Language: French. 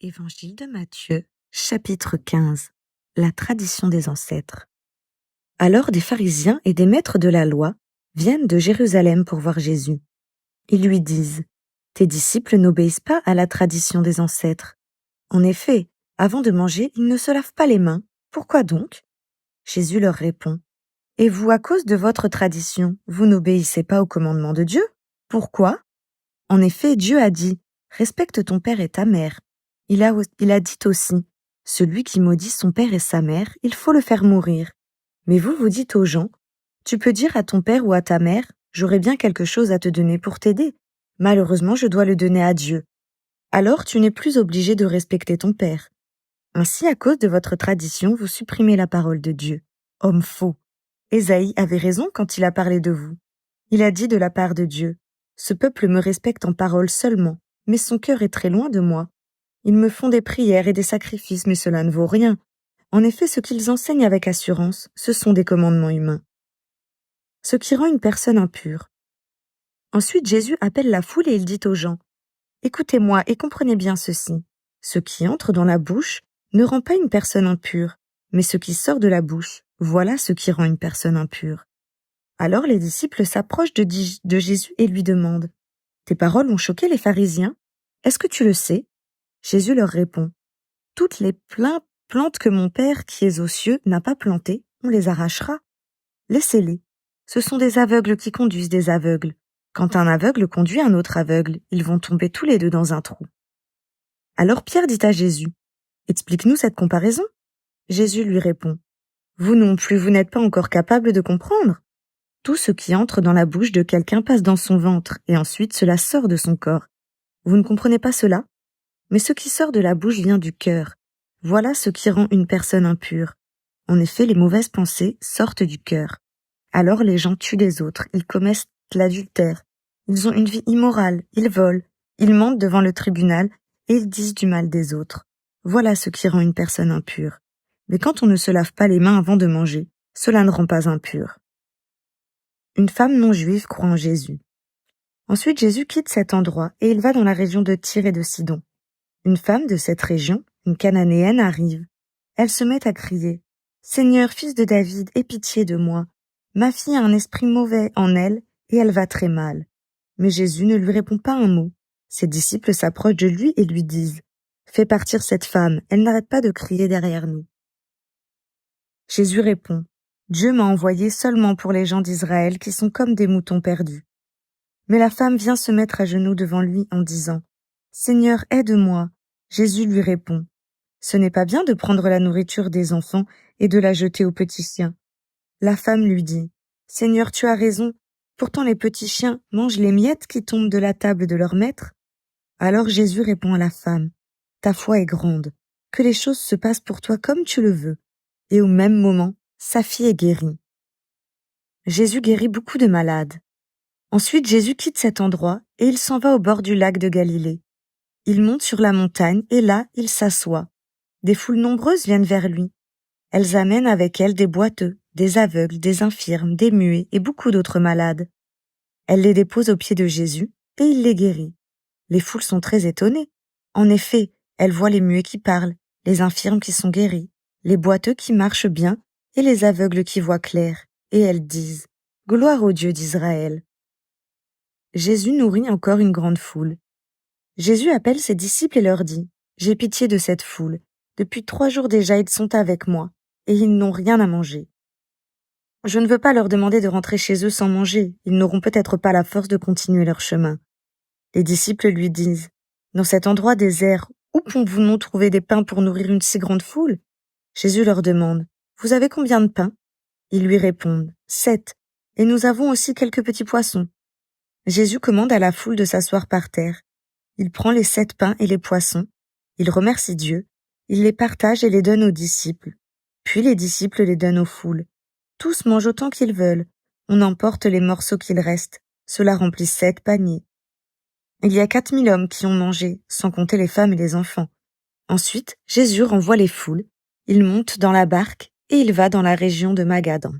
Évangile de Matthieu, chapitre 15. La tradition des ancêtres. Alors des pharisiens et des maîtres de la loi viennent de Jérusalem pour voir Jésus. Ils lui disent : « Tes disciples n'obéissent pas à la tradition des ancêtres. En effet, avant de manger, ils ne se lavent pas les mains. Pourquoi donc ? » Jésus leur répond : « Et vous, à cause de votre tradition, vous n'obéissez pas au commandement de Dieu ? Pourquoi ? En effet, Dieu a dit : respecte ton père et ta mère. Il a dit aussi : celui qui maudit son père et sa mère, il faut le faire mourir. Mais vous dites aux gens : tu peux dire à ton père ou à ta mère : j'aurais bien quelque chose à te donner pour t'aider. Malheureusement, je dois le donner à Dieu. Alors tu n'es plus obligé de respecter ton père. Ainsi, à cause de votre tradition, vous supprimez la parole de Dieu. Homme faux. Ésaïe avait raison quand il a parlé de vous. Il a dit de la part de Dieu : ce peuple me respecte en parole seulement, mais son cœur est très loin de moi. Ils me font des prières et des sacrifices, mais cela ne vaut rien. En effet, ce qu'ils enseignent avec assurance, ce sont des commandements humains. Ce qui rend une personne impure. Ensuite, Jésus appelle la foule et il dit aux gens : écoutez-moi et comprenez bien ceci. Ce qui entre dans la bouche ne rend pas une personne impure, mais ce qui sort de la bouche, voilà ce qui rend une personne impure. Alors les disciples s'approchent de Jésus et lui demandent : tes paroles ont choqué les pharisiens ? Est-ce que tu le sais ? Jésus leur répond : toutes les plantes que mon Père qui est aux cieux n'a pas plantées, on les arrachera. Laissez-les. Ce sont des aveugles qui conduisent des aveugles. Quand un aveugle conduit un autre aveugle, ils vont tomber tous les deux dans un trou. Alors Pierre dit à Jésus : explique-nous cette comparaison. Jésus lui répond : vous non plus, vous n'êtes pas encore capable de comprendre. Tout ce qui entre dans la bouche de quelqu'un passe dans son ventre, et ensuite cela sort de son corps. Vous ne comprenez pas cela ? Mais ce qui sort de la bouche vient du cœur. Voilà ce qui rend une personne impure. En effet, les mauvaises pensées sortent du cœur. Alors les gens tuent les autres, ils commettent l'adultère, ils ont une vie immorale, ils volent, ils mentent devant le tribunal et ils disent du mal des autres. Voilà ce qui rend une personne impure. Mais quand on ne se lave pas les mains avant de manger, cela ne rend pas impur. Une femme non juive croit en Jésus. Ensuite, Jésus quitte cet endroit et il va dans la région de Tyr et de Sidon. Une femme de cette région, une Cananéenne, arrive. Elle se met à crier : « Seigneur, fils de David, aie pitié de moi. Ma fille a un esprit mauvais en elle et elle va très mal. » Mais Jésus ne lui répond pas un mot. Ses disciples s'approchent de lui et lui disent : « Fais partir cette femme, elle n'arrête pas de crier derrière nous. » Jésus répond : « Dieu m'a envoyé seulement pour les gens d'Israël qui sont comme des moutons perdus. » Mais la femme vient se mettre à genoux devant lui en disant : « Seigneur, aide-moi. » Jésus lui répond : « Ce n'est pas bien de prendre la nourriture des enfants et de la jeter aux petits chiens. » La femme lui dit : « Seigneur, tu as raison. Pourtant les petits chiens mangent les miettes qui tombent de la table de leur maître. » Alors Jésus répond à la femme : « Ta foi est grande. Que les choses se passent pour toi comme tu le veux. » Et au même moment, sa fille est guérie. Jésus guérit beaucoup de malades. Ensuite, Jésus quitte cet endroit et il s'en va au bord du lac de Galilée. Il monte sur la montagne et là, il s'assoit. Des foules nombreuses viennent vers lui. Elles amènent avec elles des boiteux, des aveugles, des infirmes, des muets et beaucoup d'autres malades. Elle les dépose aux pieds de Jésus et il les guérit. Les foules sont très étonnées. En effet, elles voient les muets qui parlent, les infirmes qui sont guéris, les boiteux qui marchent bien et les aveugles qui voient clair. Et elles disent : « Gloire au Dieu d'Israël !» Jésus nourrit encore une grande foule. Jésus appelle ses disciples et leur dit : « J'ai pitié de cette foule. Depuis 3 jours déjà, ils sont avec moi, et ils n'ont rien à manger. Je ne veux pas leur demander de rentrer chez eux sans manger, ils n'auront peut-être pas la force de continuer leur chemin. » Les disciples lui disent : « Dans cet endroit désert, où pouvons-nous trouver des pains pour nourrir une si grande foule ? » Jésus leur demande : « Vous avez combien de pains ? » Ils lui répondent : « 7, et nous avons aussi quelques petits poissons. » Jésus commande à la foule de s'asseoir par terre. Il prend les 7 pains et les poissons, il remercie Dieu, il les partage et les donne aux disciples. Puis les disciples les donnent aux foules. Tous mangent autant qu'ils veulent. On emporte les morceaux qu'il reste. Cela remplit 7 paniers. Il y a 4000 hommes qui ont mangé, sans compter les femmes et les enfants. Ensuite, Jésus renvoie les foules. Il monte dans la barque et il va dans la région de Magadan.